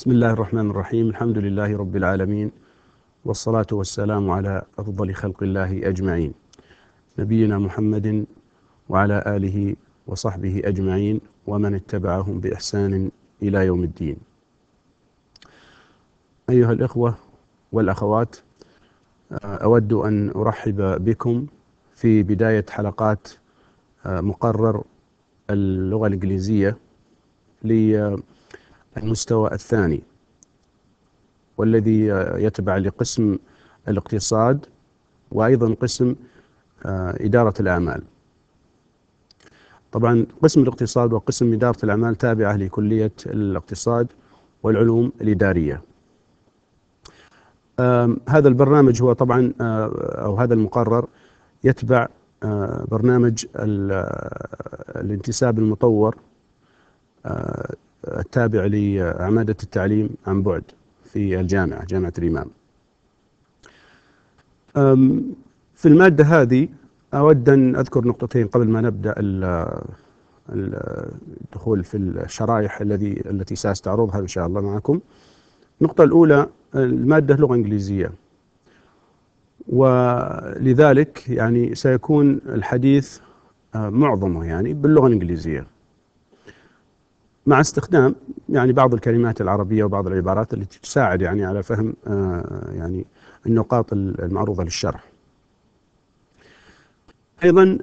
بسم الله الرحمن الرحيم. الحمد لله رب العالمين، والصلاة والسلام على أفضل خلق الله أجمعين، نبينا محمد وعلى آله وصحبه أجمعين ومن اتبعهم بإحسان إلى يوم الدين. أيها الإخوة والأخوات، أود أن أرحب بكم في بداية حلقات مقرر اللغة الإنجليزية للمستوى الثاني، والذي يتبع لقسم الاقتصاد وأيضا قسم إدارة الأعمال. طبعا قسم الاقتصاد وقسم إدارة الأعمال تابعة لكلية الاقتصاد والعلوم الإدارية. هذا البرنامج هو طبعا أو هذا المقرر يتبع برنامج الانتساب المطور التابع لعمادة التعليم عن بعد في الجامعة، جامعة الإمام. في المادة هذه أود أن أذكر نقطتين قبل ما نبدأ الدخول في الشرائح التي سأستعرضها إن شاء الله معكم. النقطة الأولى، المادة لغة إنجليزية، ولذلك يعني سيكون الحديث معظمه يعني باللغة الإنجليزية، مع استخدام يعني بعض الكلمات العربية وبعض العبارات التي تساعد يعني على فهم يعني النقاط المعروضة للشرح. أيضا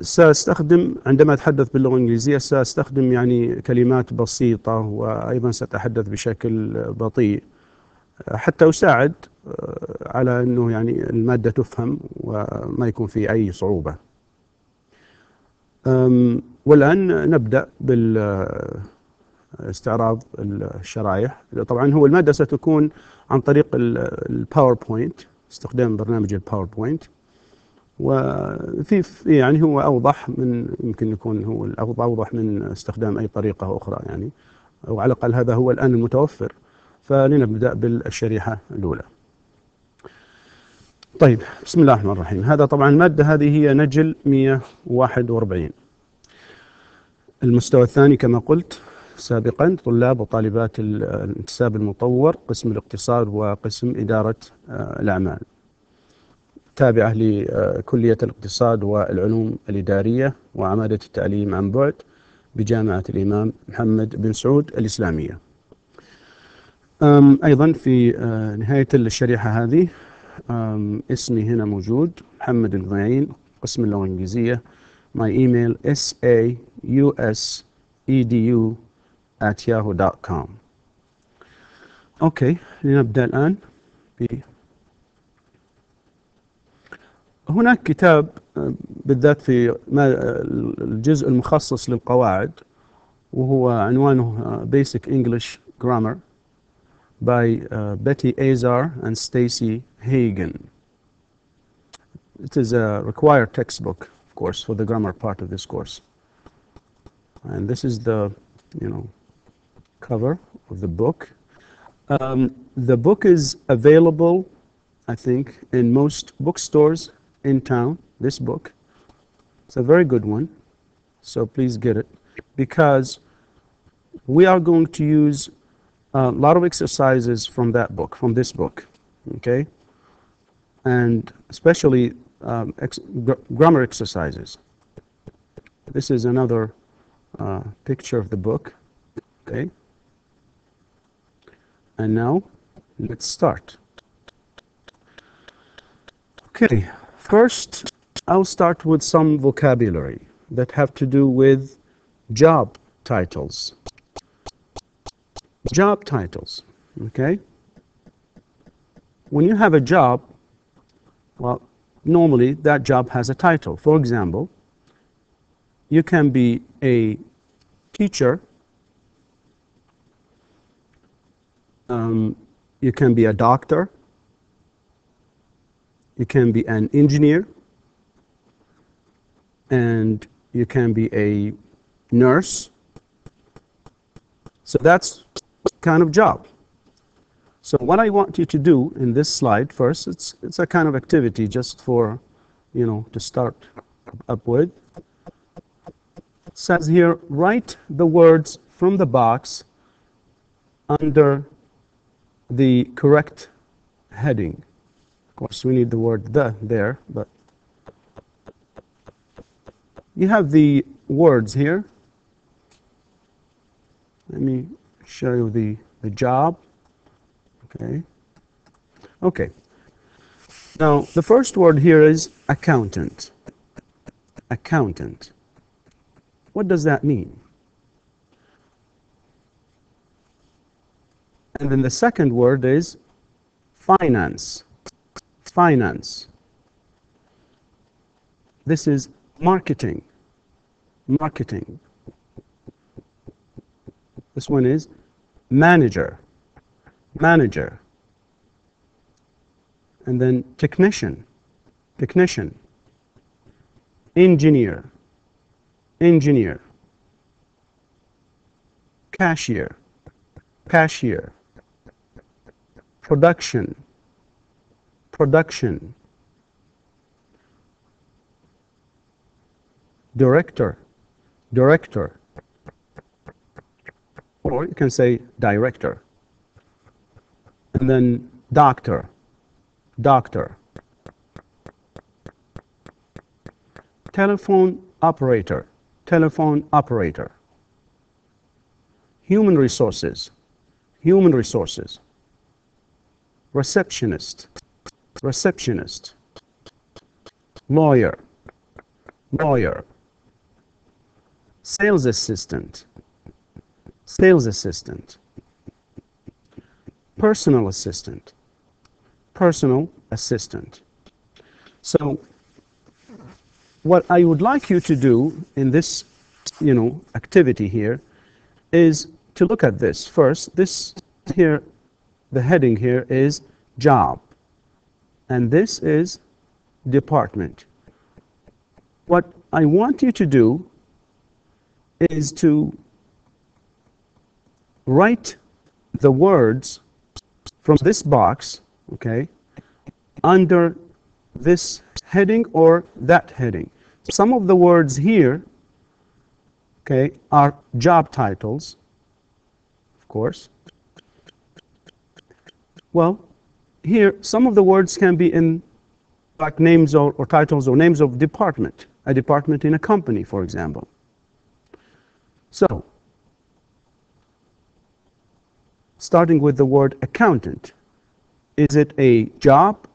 سأستخدم عندما أتحدث باللغة الإنجليزية سأستخدم يعني كلمات بسيطة، وأيضا سأتحدث بشكل بطيء حتى أساعد على أنه يعني المادة تفهم وما يكون في أي صعوبة. والآن نبدأ باستعراض الشرائح. طبعا هو المادة ستكون عن طريق الباوربوينت، استخدام برنامج الباوربوينت، وفي يعني هو أوضح من يمكن يكون هو أوضح من استخدام أي طريقة أخرى يعني، أو على الأقل هذا هو الآن المتوفر. فلنبدأ بالشريحة الأولى. طيب، بسم الله الرحمن الرحيم. هذا طبعا المادة هذه هي نجل 141. المستوى الثاني كما قلت سابقا، طلاب وطالبات الانتساب المطور، قسم الاقتصاد وقسم إدارة الأعمال، تابعة لكلية الاقتصاد والعلوم الإدارية وعمادة التعليم عن بعد بجامعة الإمام محمد بن سعود الإسلامية. أيضا في نهاية الشريحة هذه اسمي هنا موجود، محمد الغنيين، قسم اللغة الإنجليزية. My email sausedu@yahoo.com. أوكي، لنبدأ الآن. هناك كتاب بالذات في الجزء المخصص للقواعد، وهو عنوانه Basic English Grammar by Betty Azar and Stacy Hagen. It is a required textbook, of course, for the grammar part of this course. And this is the, cover of the book. The book is available, I think, in most bookstores in town. This book, it's a very good one, so please get it, because we are going to use a lot of exercises from that book, from this book, okay? And especially grammar exercises. This is another picture of the book, okay? And now let's start. Okay, first I'll start with some vocabulary that have to do with job titles. Job titles, okay? When you have a job, well, normally that job has a title. For example, you can be a teacher, you can be a doctor, you can be an engineer, and you can be a nurse. So that's kind of job. So what I want you to do in this slide first, it's a kind of activity just for, to start up with. It says here, write the words from the box under the correct heading. Of course, we need the word the there, but you have the words here. Let me show you the job. Okay. Okay. Now, the first word here is accountant. Accountant. What does that mean? And then the second word is finance. Finance. This is marketing. Marketing. This one is manager. Manager. And then technician. Technician. Engineer. Engineer. Cashier. Cashier. Production. Production. Director. Director. Or you can say director. And then doctor. Doctor. Telephone operator. Telephone operator. Human resources. Human resources. Receptionist. Receptionist. Lawyer. Lawyer. Sales assistant. Sales assistant. Personal assistant. Personal assistant. So what I would like you to do in this, activity here is to look at this. First, this here, the heading here is job. And this is department. What I want you to do is to write the words from this box, okay, under this heading or that heading. Some of the words here, okay, are job titles, of course. Well, here, some of the words can be in like names or titles or names of department, a department in a company, for example. So, starting with the word accountant, is it a job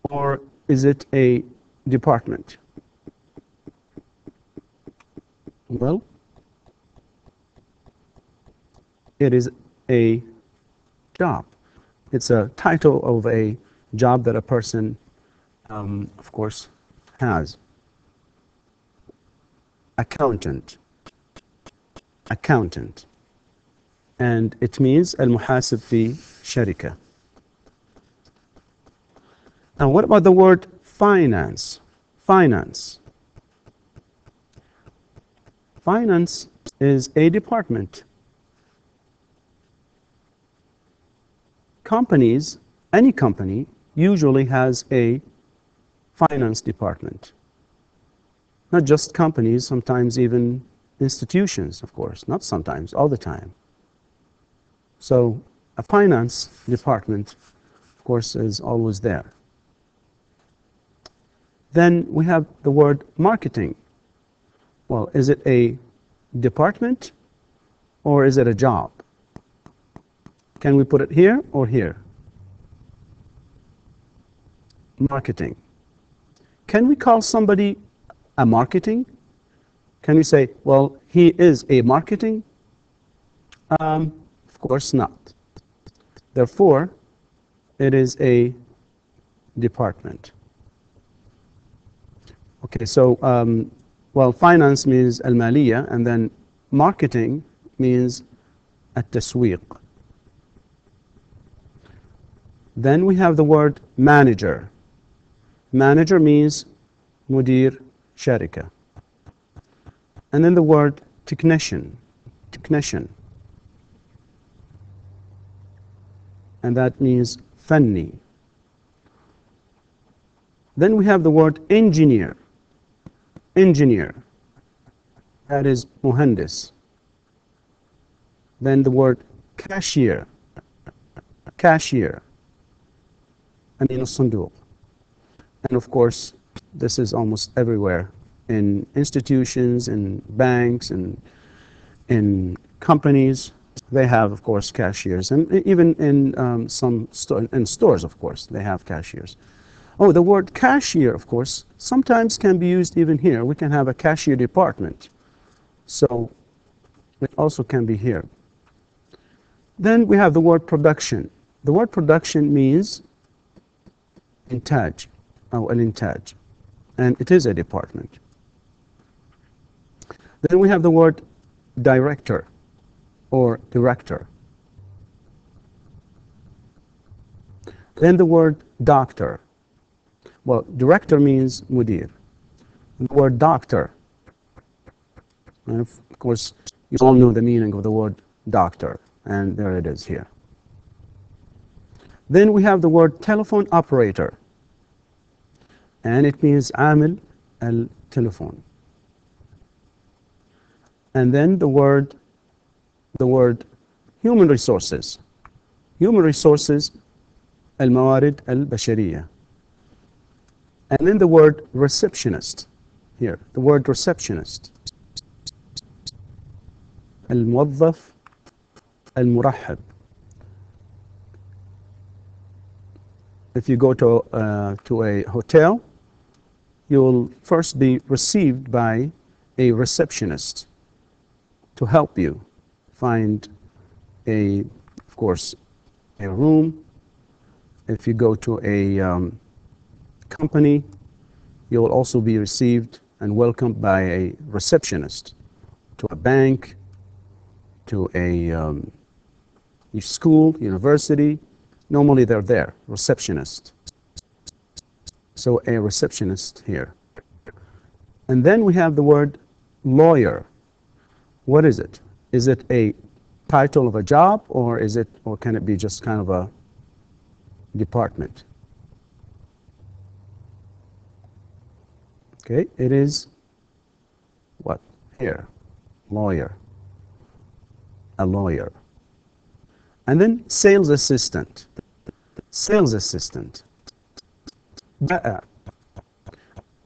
or is it a department? Well, it is a job. It's a title of a job that a person, of course, has. Accountant. Accountant. And it means المحاسب في شركة. Now, what about the word finance? Finance. Finance is a department. Companies, any company, usually has a finance department. Not just companies, sometimes even institutions, of course. Not sometimes, all the time. So a finance department, of course, is always there. Then we have the word marketing. Well, is it a department or is it a job? Can we put it here or here? Marketing. Can we call somebody a marketing? Can we say, well, he is a marketing? Of course not. Therefore, it is a department. Okay, so, well, finance means المالية, and then marketing means التسويق. Then we have the word manager. Manager means مدير شركة. And then the word technician. Technician. And that means فني. Then we have the word engineer. Engineer. That is مهندس. Then the word cashier. cashier, أمين الصندوق. And of course, this is almost everywhere in institutions, in banks, and in companies. They have, of course, cashiers, and even in some stores, of course, they have cashiers. Oh, the word cashier, of course, sometimes can be used even here. We can have a cashier department, so it also can be here. Then we have the word production. The word production means إنتاج أو الإنتاج, and it is a department. Then we have the word director or director. Then the word doctor. Well, director means mudir. The word doctor, and of course, you all know the meaning of the word doctor, and there it is here. Then we have the word telephone operator, and it means عامل التليفون. And then the word human resources. Human resources, الموارد البشرية. And then the word receptionist here. The word receptionist. الموظف المرحب. If you go to a hotel, you will first be received by a receptionist to help you find of course, a room. If you go to a company, you will also be received and welcomed by a receptionist. To a bank, to a school, university, normally they're there, receptionist. So a receptionist here. And then we have the word lawyer. What is it? Is it a title of a job, or can it be just kind of a department? Okay, it is what? Here, lawyer. A lawyer. And then sales assistant. Sales assistant.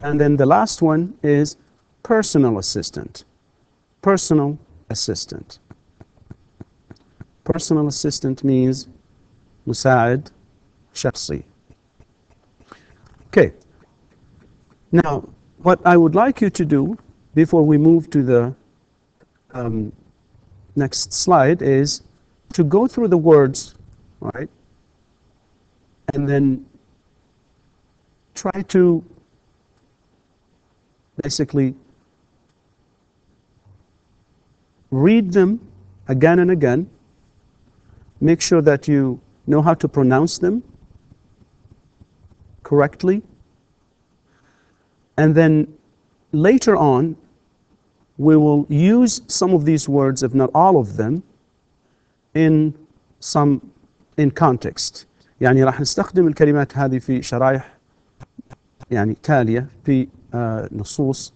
And then the last one is personal assistant. Personal assistant. Personal assistant means مساعد شخصي. Okay. Now, what I would like you to do before we move to the next slide is to go through the words, right? And then try to basically read them again and again. Make sure that you know how to pronounce them correctly. And then later on, we will use some of these words, if not all of them, in context. يعني راح نستخدم الكلمات هذه في شرائح يعني تالية في نصوص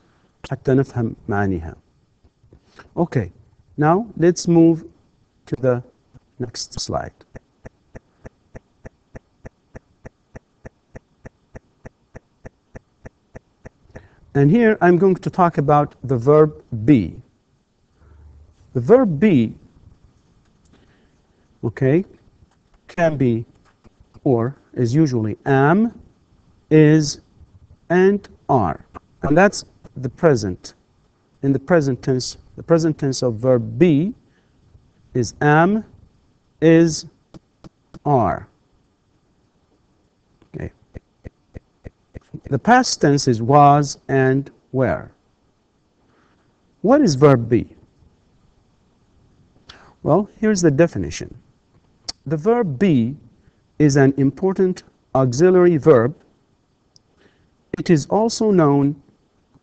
حتى نفهم معانيها. Okay, now let's move to the next slide. And here I'm going to talk about the verb be. The verb be, okay, can be or is usually am, is, and are. And that's the present. In the present tense of verb be is am, is, are. Okay. The past tense is was and were. What is verb be? Well, here's the definition. The verb be is an important auxiliary verb. It is also known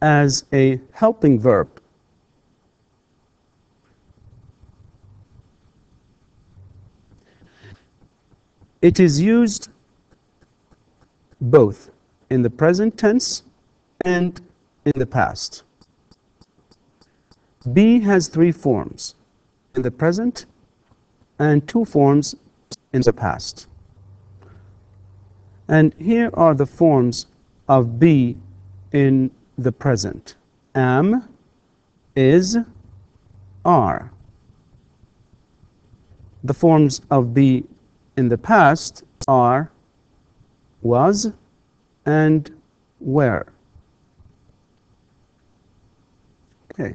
as a helping verb. It is used both in the present tense and in the past. Be has 3 forms in the present and 2 forms in the past. And here are the forms of be in the present. Am, is, are. The forms of be in the past are, was, and were. Okay.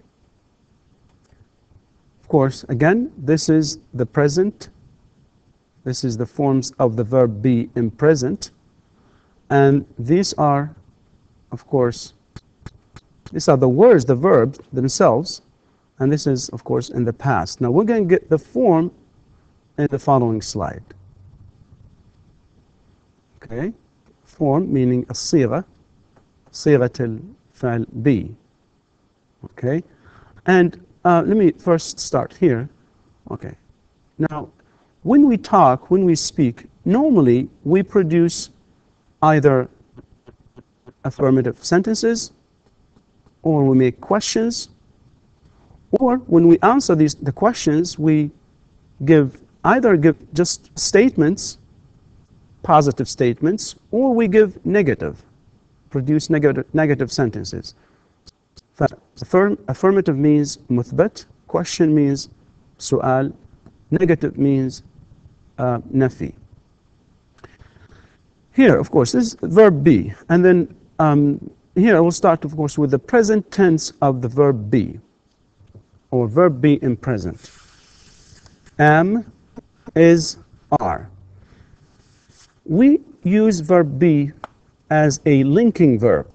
Of course, again, this is the present. This is the forms of the verb be in present. And these are, of course, these are the words, the verbs themselves. And this is, of course, in the past. Now we're going to get the form in the following slide. Okay. Form meaning الصيغة, صيغة الفعل be. Okay. And let me first start here. Okay. Now, when we talk, when we speak, normally we produce either affirmative sentences, or we make questions, or when we answer the questions, we either give just statements, positive statements, or we give produce negative sentences. Affirmative means مثبت, question means سؤال, negative means نفي. Here, of course, this is verb be, and then here I will start, of course, with the present tense of the verb be, or verb be in present. Am, is, are. We use verb be as a linking verb.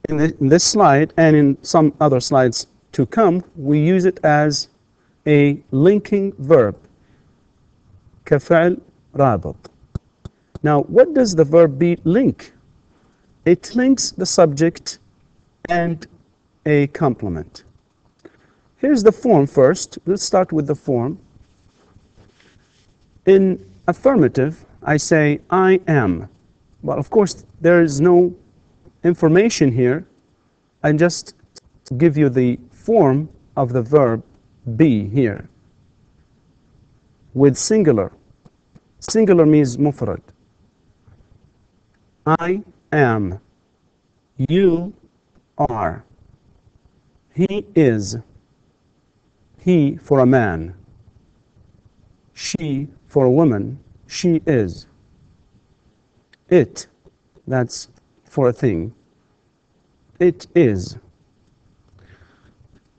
In this slide, and in some other slides to come, we use it as a linking verb. كفعل رابط. Now, what does the verb be link? It links the subject and a complement. Here's the form first. Let's start with the form. In affirmative, I say I am. Well, of course, there is no information here. I just give you the form of the verb be here with singular. Singular means مفرد. I am. You are. He is. He for a man. She for a woman. She is. It, that's for a thing. It is.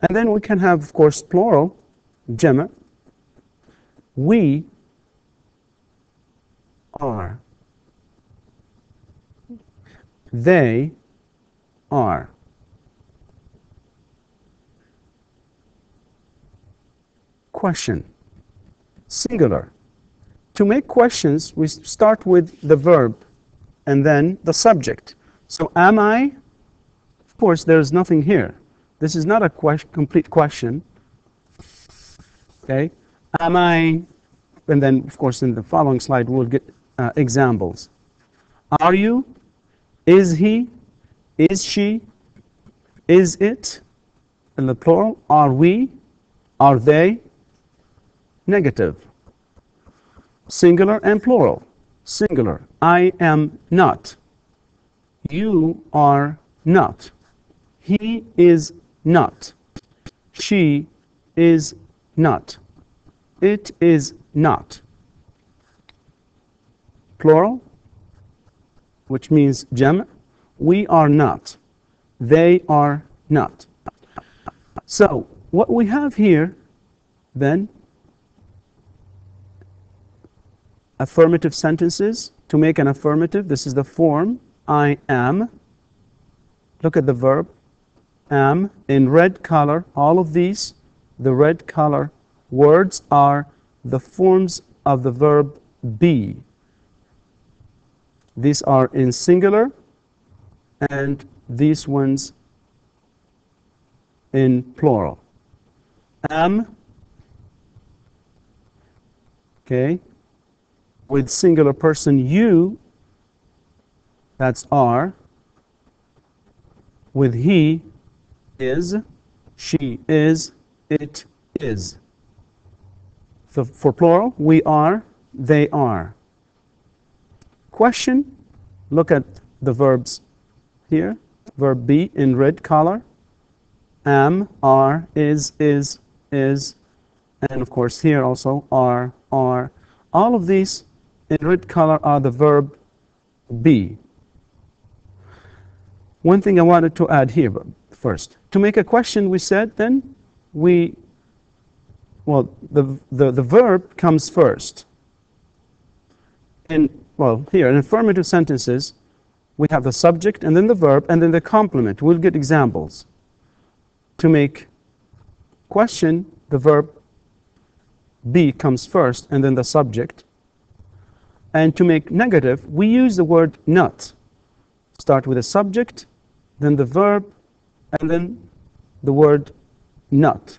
And then we can have, of course, plural, جمع. We are. They are. Question. Singular. To make questions, we start with the verb and then the subject. So am I? Of course, there is nothing here. This is not a complete question. Okay? Am I? And then, of course, in the following slide, we'll get examples. Are you? Is he? Is she? Is it? In the plural, are we? Are they? Negative. Singular and plural. Singular. I am not. You are not. He is not. She is not. It is not. Plural, which means جمع. We are not. They are not. So what we have here then, affirmative sentences. To make an affirmative, this is the form I am. Look at the verb am in red color. All of these, the red color words are the forms of the verb be. These are in singular and these ones in plural. Am, okay, with singular person you, that's are. With he is, she is, it is. So for plural, we are, they are. Question, look at the verbs here. Verb be in red color. Am, are, is, and of course here also are. All of these in red color are the verb be. One thing I wanted to add here first. To make a question, we said then the verb comes first. Here in affirmative sentences, we have the subject and then the verb and then the complement. We'll get examples. To make question, the verb be comes first and then the subject. And to make negative, we use the word not. Start with the subject, then the verb, and then the word not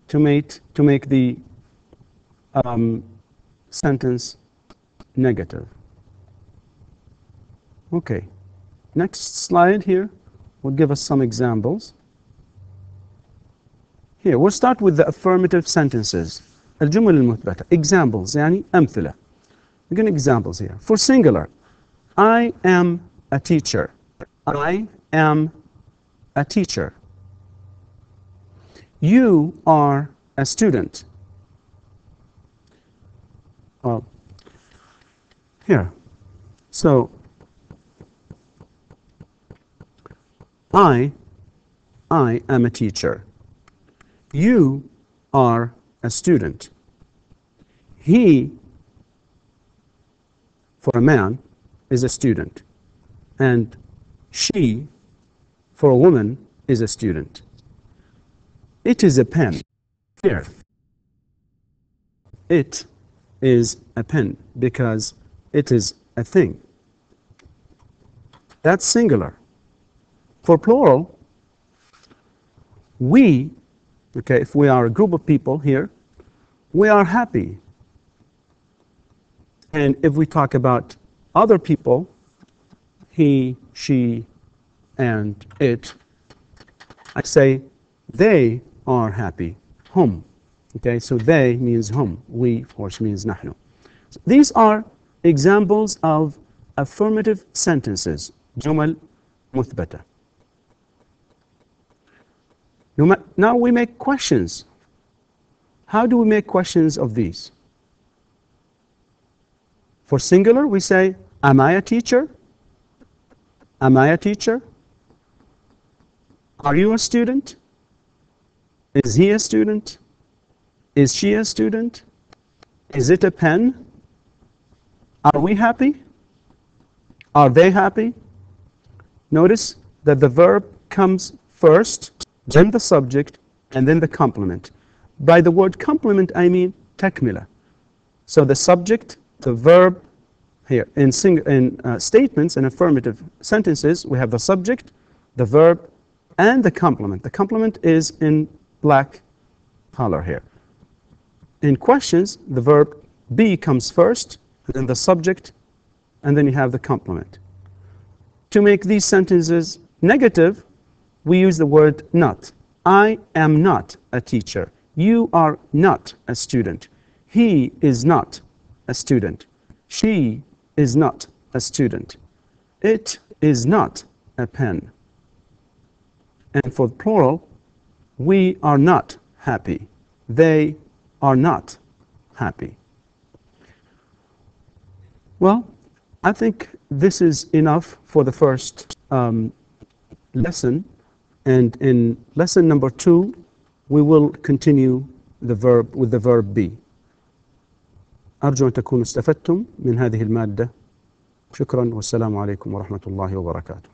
to make the sentence negative. Okay, next slide here will give us some examples. Here, we'll start with the affirmative sentences. الجمل المثبتة. Examples, يعني أمثلة. We're going to examples here. For singular, I am a teacher. I am a teacher. You are a student. Well, here. So, I am a teacher. You are a student. He, for a man, is a student. And she, for a woman, is a student. It is a pen. Here. It is a pen because it is a thing. That's singular. For plural, we, okay, if we are a group of people here, we are happy. And if we talk about other people, he, she, and it, I say they are happy. Hum. Okay, so they means hum. We, of course, means nahnu. So these are examples of affirmative sentences. جمل مثبتة. Now we make questions. How do we make questions of these? For singular, we say, am I a teacher? Am I a teacher? Are you a student? Is he a student? Is she a student? Is it a pen? Are we happy? Are they happy? Notice that the verb comes first, then the subject, and then the complement. By the word complement, I mean takmila. So the subject, the verb, here, in statements and affirmative sentences, we have the subject, the verb, and the complement. The complement is in black color here. In questions, the verb be comes first, then the subject, and then you have the complement. To make these sentences negative, we use the word not. I am not a teacher. You are not a student. He is not a student. She is not a student. It is not a pen. And for plural, we are not happy. They are not happy. Well, I think this is enough for the first lesson. And in lesson number 2, we will continue with the verb be. أرجو أن تكونوا استفدتم من هذه المادة. شكرا والسلام عليكم ورحمة الله وبركاته.